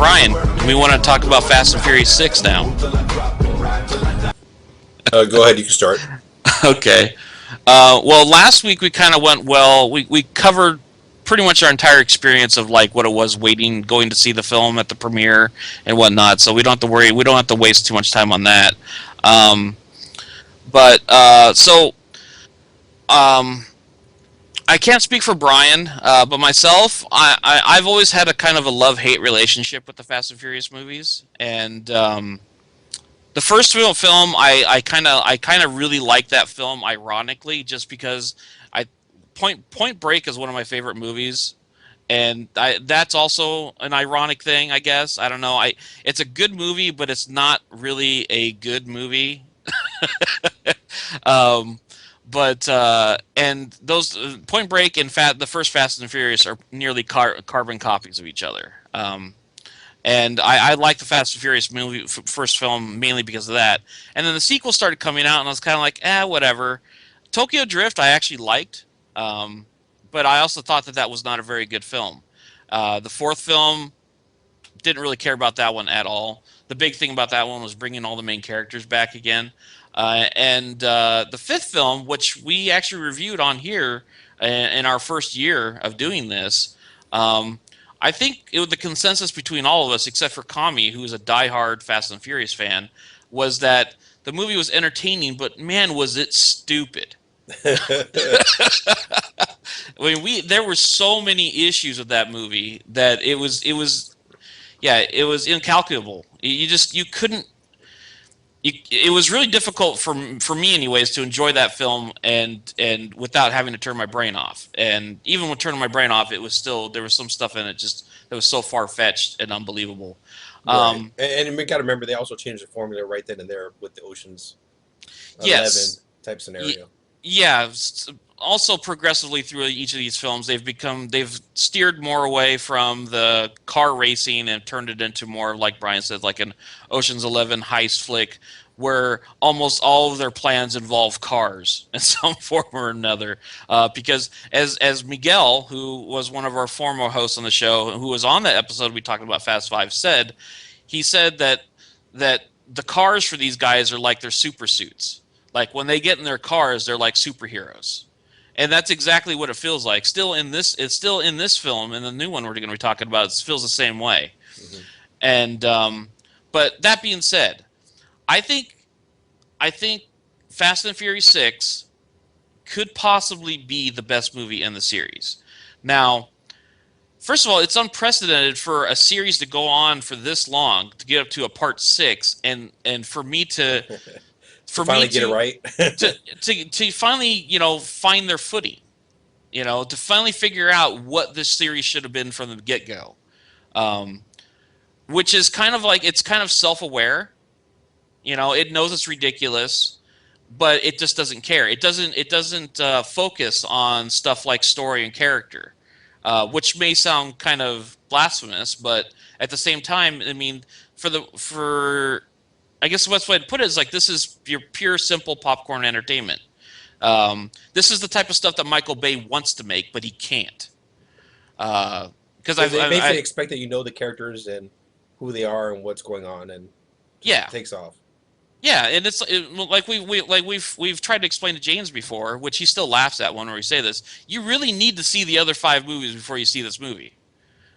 Brian, we want to talk about Fast and Furious 6 now. Go ahead, you can start. Okay. Well, last week we kind of went well. We covered pretty much our entire experience of like what it was waiting, going to see the film at the premiere and whatnot. So we don't have to worry. We don't have to waste too much time on that. Um, but um, I can't speak for Brian, but myself, I've always had a kind of a love-hate relationship with the Fast and Furious movies, and the first film, I kind of really like that film. Ironically, just because I Point Break is one of my favorite movies, and that's also an ironic thing, I guess. I don't know. It's a good movie, but it's not really a good movie. um, but and those Point Break and the first Fast and Furious are nearly carbon copies of each other. And I like the Fast and Furious movie first film mainly because of that. And then the sequel started coming out, and I was kind of like, whatever. Tokyo Drift I actually liked, but I also thought that was not a very good film. The fourth film, didn't really care about that one at all. The big thing about that one was bringing all the main characters back again. And the fifth film, which we actually reviewed on here in our first year of doing this, I think it was the consensus between all of us, except for Kami, who is a diehard Fast and Furious fan, was that the movie was entertaining, but man, was it stupid. I mean, there were so many issues with that movie that it was incalculable. You couldn't. It was really difficult for me, anyways, to enjoy that film and without having to turn my brain off. And even when turning my brain off, it was still there was some stuff in it just that was so far fetched and unbelievable. Right. And we got to remember they also changed the formula right then and there with the Ocean's 11 type scenario. Yeah. Also, progressively through each of these films, they've steered more away from the car racing and turned it into more, like Brian said, like an Ocean's 11 heist flick, where almost all of their plans involve cars in some form or another. Because as Miguel, who was one of our former hosts on the show, who was on that episode we talked about Fast Five, he said that the cars for these guys are like their super suits. Like when they get in their cars, they're like superheroes. And that's exactly what it feels like. It's still in this film, and the new one we're going to be talking about, it feels the same way. Mm-hmm. And but that being said, I think Fast and Furious 6 could possibly be the best movie in the series. Now, first of all, it's unprecedented for a series to go on for this long, to get up to a part 6, and for me to finally get it right. to finally, find their footing, to finally figure out what this series should have been from the get-go, which is kind of like, it's kind of self-aware. It knows it's ridiculous, but it just doesn't care. It doesn't focus on stuff like story and character, which may sound kind of blasphemous, but at the same time, I mean, I guess the best way to put it is like, this is your pure, simple popcorn entertainment. This is the type of stuff that Michael Bay wants to make, but he can't. Because they basically expect that you know the characters and who they are and what's going on, and it takes off. Yeah, and like we've tried to explain to James before, which he still laughs at when we say this. You really need to see the other 5 movies before you see this movie,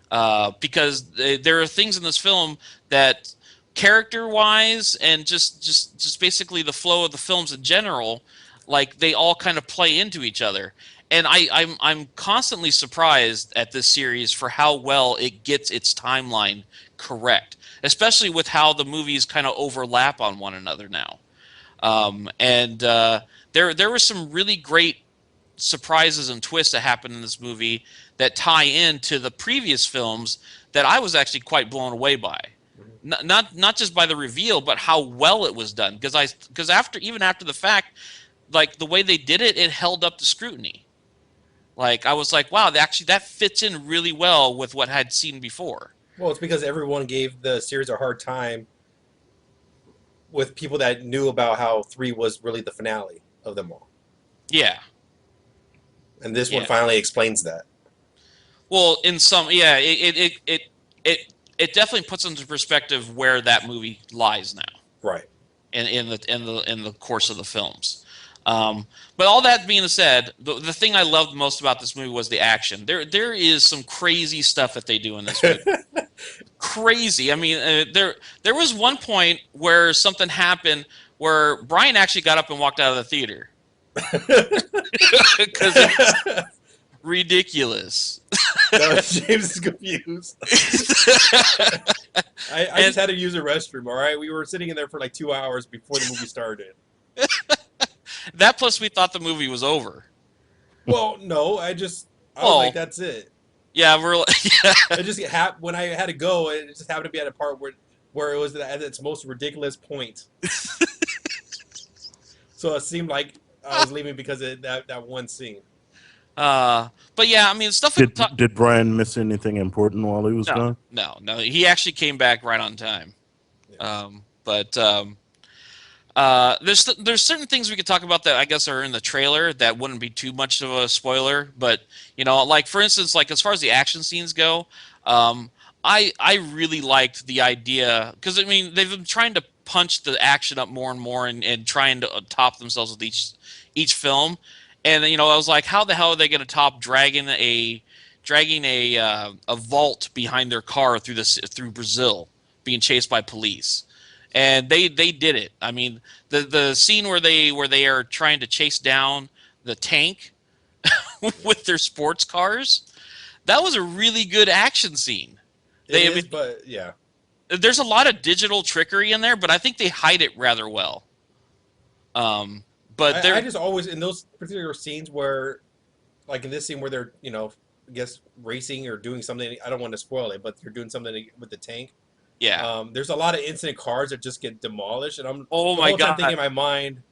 because there are things in this film that, character-wise and just basically the flow of the films in general, like they all kind of play into each other. And I'm constantly surprised at this series for how well it gets its timeline correct, especially with how the movies kind of overlap on one another now. There were some really great surprises and twists that happened in this movie that tie into the previous films that I was actually quite blown away by. Not just by the reveal, but how well it was done. Because even after the fact, like the way they did it, it held up to scrutiny. Like I was like, wow, that fits in really well with what I had seen before. Well, it's because everyone gave the series a hard time with people that knew about how 3 was really the finale of them all. Yeah. And this one finally explains that. Well, in some, it it definitely puts into perspective where that movie lies now Right. in the course of the films. But all that being said, the thing I loved most about this movie was the action. There is some crazy stuff that they do in this movie. Crazy. I mean, there was one point where something happened where Brian actually got up and walked out of the theater because it was ridiculous. No, James is confused. I just had to use a restroom. All right, we were sitting in there for like 2 hours before the movie started. That plus we thought the movie was over. Well, no, I was like, Well, that's it. yeah, we're yeah, It just when I had to go, it just happened to be at a part where it was at its most ridiculous point. So it seemed like I was leaving because of that one scene. but yeah, I mean, stuff we talk. Did Brian miss anything important while he was No, gone? no. He actually came back right on time. Yeah. But there's certain things we could talk about that I guess are in the trailer that wouldn't be too much of a spoiler. But like for instance, like as far as the action scenes go, I really liked the idea because I mean they've been trying to punch the action up more and more and trying to top themselves with each film. And I was like, how the hell are they going to top dragging a vault behind their car through Brazil, being chased by police? And they did it. I mean, the scene where they are trying to chase down the tank with their sports cars, that was a really good action scene. But yeah, There's a lot of digital trickery in there, but I think they hide it rather well. But I just always in those particular scenes where, like in this scene where they're I guess racing or doing something. I don't want to spoil it, but they're doing something with the tank. yeah. There's a lot of incident cars that just get demolished, and I'm Oh the my whole time god. thinking in my mind,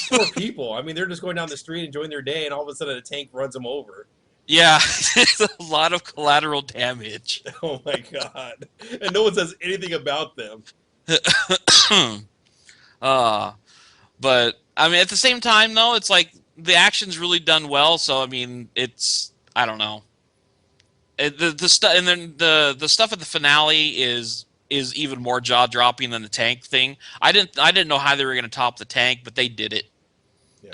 poor people. I mean, they're just going down the street enjoying their day, and all of a sudden a tank runs them over. Yeah, there's a lot of collateral damage. Oh my god! And no one says anything about them. uh, but I mean, at the same time, though, it's like the action's really done well. So I mean, it's I don't know. The stuff and then the stuff at the finale is even more jaw dropping than the tank thing. I didn't know how they were going to top the tank, but they did it. Yeah.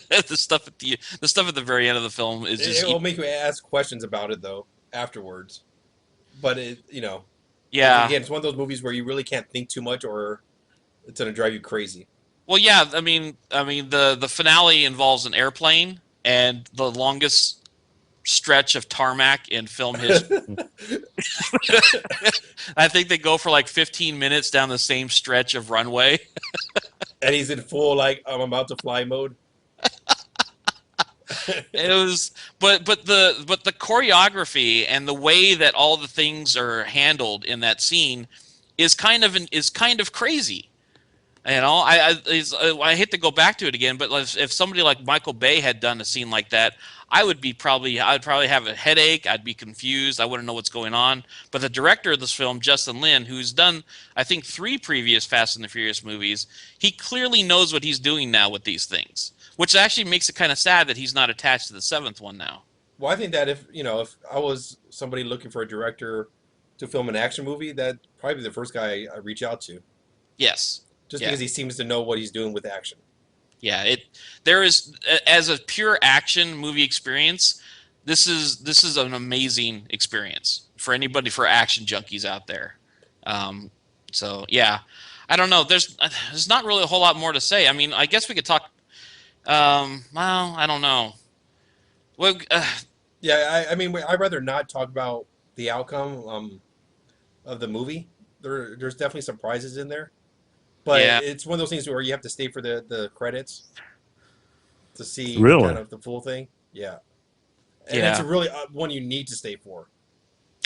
The stuff at the very end of the film is just It will make you ask questions about it though afterwards. But yeah. again, it's one of those movies where you really can't think too much, or it's gonna drive you crazy. Well, yeah. I mean the finale involves an airplane and the longest stretch of tarmac in film history. I think they go for like 15 minutes down the same stretch of runway. And he's in full like I'm about to fly mode. It was, but the choreography and the way that all the things are handled in that scene is kind of crazy. I hate to go back to it again, but if somebody like Michael Bay had done a scene like that, I'd probably have a headache. I'd be confused. I wouldn't know what's going on. But the director of this film, Justin Lin, who's done I think 3 previous Fast and the Furious movies, he clearly knows what he's doing now with these things, which actually makes it kind of sad that he's not attached to the 7th one now. Well, I think that if I was somebody looking for a director to film an action movie, that'd probably be the first guy I reach out to, Yes. just Yeah. because he seems to know what he's doing with action. Yeah, there is, as a pure action movie experience, this is an amazing experience for anybody, for action junkies out there. So yeah, I don't know. There's not really a whole lot more to say. I mean, I guess we could talk. Well, I don't know. Well, Yeah, I mean, I'd rather not talk about the outcome of the movie. There's definitely surprises in there, but yeah, it's one of those things where you have to stay for the credits to see Really? kind of the full thing. Yeah, and it's yeah, really one you need to stay for.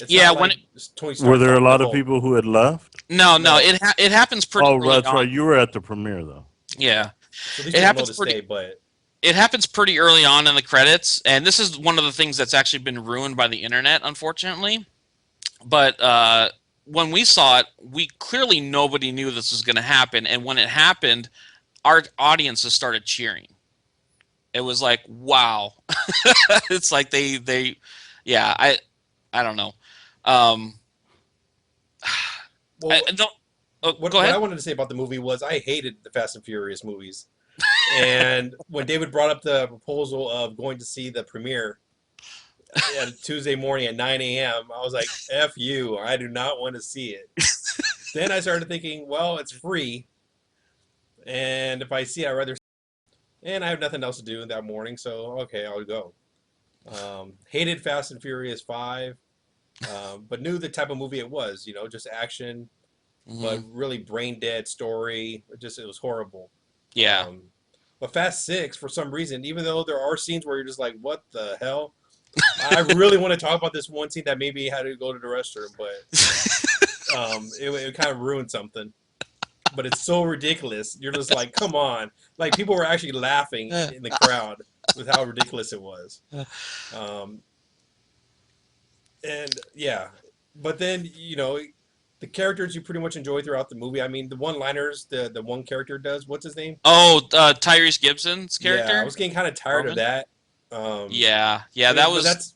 It's yeah. not When like Tony Stark Were there a dropping lot the of Hulk. people who had left? no, No, it happens pretty Oh, early that's right. on. You were at the premiere, though. Yeah, so these it people know happens to pretty. stay, but It happens pretty early on in the credits, and this is one of the things that's actually been ruined by the internet, unfortunately. But when we saw it, we clearly nobody knew this was going to happen, and when it happened, our audiences started cheering. It was like, wow. It's like yeah, I don't know. Um, Well, I don't. Oh, what go what I ahead. wanted to say about the movie was I hated the Fast and Furious movies, and when David brought up the proposal of going to see the premiere at Tuesday morning at 9 a.m., I was like, "F you! I do not want to see it." Then I started thinking, well, it's free, and if I see it, I'd rather. And I have nothing else to do that morning, so okay, I'll go. Hated Fast and Furious 5, but knew the type of movie it was. You know, just action, but Hmm. really brain dead story. It was horrible. Yeah. Um, but Fast 6, for some reason, even though there are scenes where you're just like, what the hell? I really want to talk about this one scene that maybe had to go to the restroom, but it kind of ruined something. But it's so ridiculous. You're just like, come on. Like, people were actually laughing in the crowd with how ridiculous it was. Um, and yeah, but then, the characters you pretty much enjoy throughout the movie. I mean, the one-liners the one character does. What's his name? Oh, Tyrese Gibson's Yeah, I character, was getting kind of tired of Roman. that. Um, Yeah, I yeah, that mean, but was. that's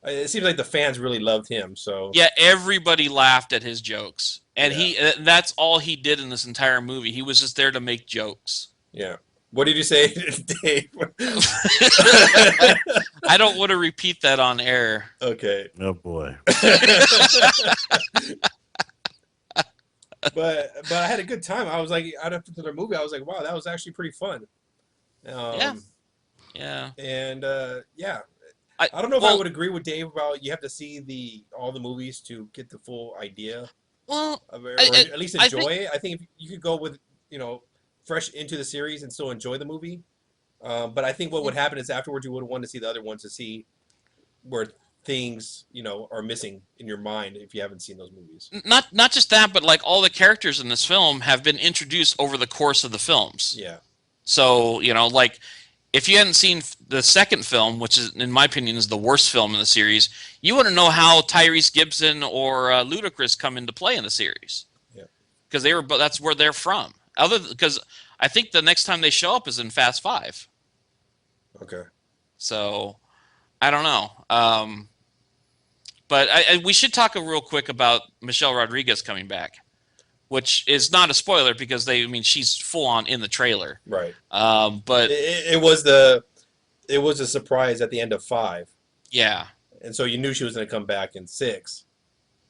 it seems like the fans really loved him. So Yeah, everybody laughed at his jokes, and yeah, that's all he did in this entire movie. He was just there to make jokes. yeah. What did you say, Dave? I don't want to repeat that on air. Okay. Oh boy. But I had a good time. I was like, out of the movie, I was like, wow, that was actually pretty fun. Yeah, yeah. And yeah, I I don't know if I well, would agree with Dave about you have to see all the movies to get the full idea well, of it, I, or I at least I enjoy think it. I think if you could go with fresh into the series and still enjoy the movie. But I think what would happen is afterwards you would want to see the other ones to see where things are missing in your mind if you haven't seen those movies. not just that, but like all the characters in this film have been introduced over the course of the films. Yeah, So like if you hadn't seen the second film, which is in my opinion is the worst film in the series, you wouldn't know how Tyrese Gibson or Ludacris come into play in the series yeah. because that's where they're from. Because I think the next time they show up is in Fast Five. Okay. So I don't know. But we should talk real quick about Michelle Rodriguez coming back, which is not a spoiler because she's full on in the trailer. Right. But It was a surprise at the end of 5, yeah, and so you knew she was going to come back in 6.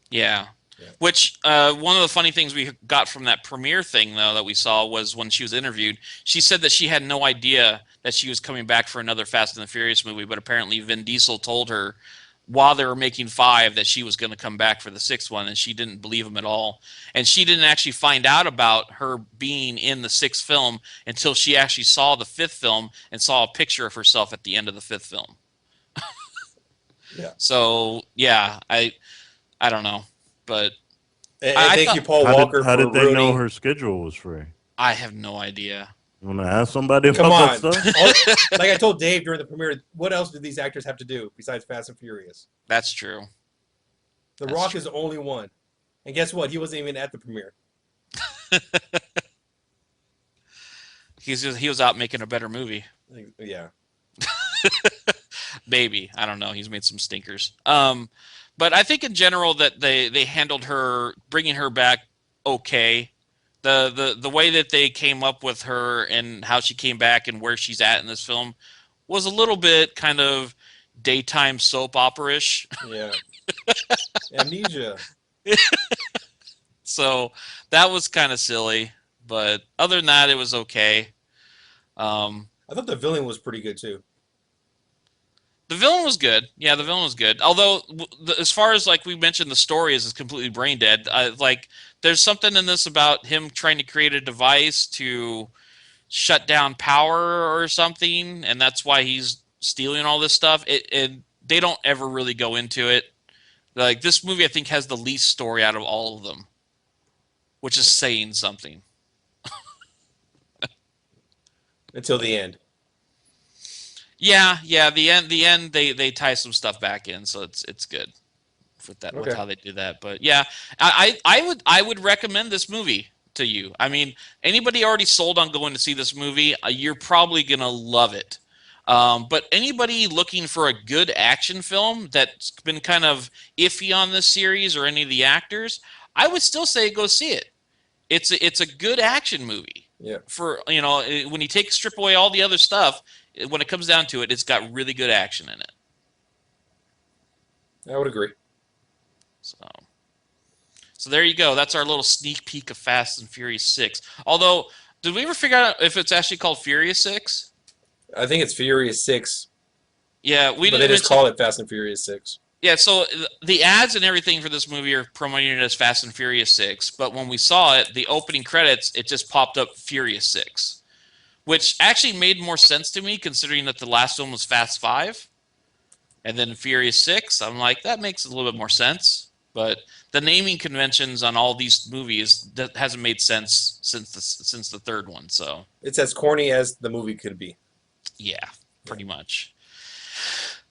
yeah. Yeah. Which one of the funny things we got from that premiere thing though that we saw was when she was interviewed, she said that she had no idea that she was coming back for another Fast and the Furious movie, but apparently Vin Diesel told her while they were making 5 that she was going to come back for the 6th one, and she didn't believe him at all. And she didn't actually find out about her being in the 6th film until she actually saw the 5th film and saw a picture of herself at the end of the 5th film. Yeah. So yeah, I don't know, but And I thank thought you, Paul How Walker, how for did they know ruining. her schedule was free? I have no idea. You want to ask somebody Come about that on. stuff? Like I told Dave during the premiere, what else do these actors have to do besides Fast and Furious? That's true. The That's Rock true. is the only one. And guess what? He wasn't even at the premiere. He was out making a better movie. Yeah. Maybe, I don't know. He's made some stinkers. But I think in general that they handled her bringing her back okay. The way that they came up with her and how she came back and where she's at in this film was a little bit kind of daytime soap opera-ish. Yeah. Amnesia. So that was kind of silly. But other than that, it was okay. I thought the villain was pretty good too. The villain was good. Yeah, the villain was good. Although, as far as like we mentioned, the story is completely brain dead. Like, there's something in this about him trying to create a device to shut down power or something, and that's why he's stealing all this stuff. They don't ever really go into it. Like this movie, I think has the least story out of all of them, which is saying something. Until the end. Yeah, yeah. The end. They tie some stuff back in, so it's good with that with Okay. how they do that. But yeah, I would recommend this movie to you. I mean, anybody already sold on going to see this movie, you're probably gonna love it. But anybody looking for a good action film that's been kind of iffy on this series or any of the actors, I would still say go see it. It's a good action movie. Yeah. For when you strip away all the other stuff, when it comes down to it, it's got really good action in it. I would agree. So there you go. That's our little sneak peek of Fast and Furious 6. Although, did we ever figure out if it's actually called Furious 6? I think it's Furious 6. Yeah, but they just call it Fast and Furious 6. Yeah, so the ads and everything for this movie are promoting it as Fast and Furious 6, but when we saw it, the opening credits, it just popped up Furious 6, which actually made more sense to me considering that the last one was Fast 5, and then Furious 6. I'm like, that makes a little bit more sense, but the naming conventions on all these movies that hasn't made sense since the third one, so. It's as corny as the movie could be. Yeah, pretty much.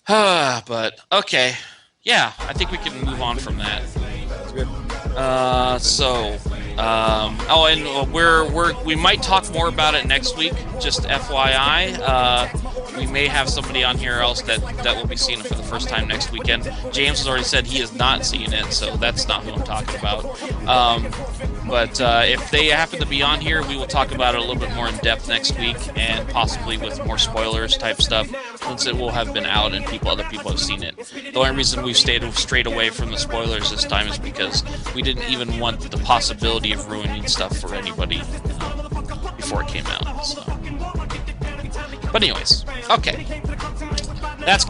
But, okay. Yeah, I think we can move on from that. That's good. We might talk more about it next week. Just FYI, we may have somebody on here else that will be seeing it for the first time next weekend. James has already said he is not seeing it, so that's not who I'm talking about. But if they happen to be on here, we will talk about it a little bit more in depth next week, and possibly with more spoilers type stuff, since it will have been out and other people have seen it. The only reason we've stayed straight away from the spoilers this time is because we didn't even want the possibility of ruining stuff for anybody before it came out. So. But anyways, okay. That's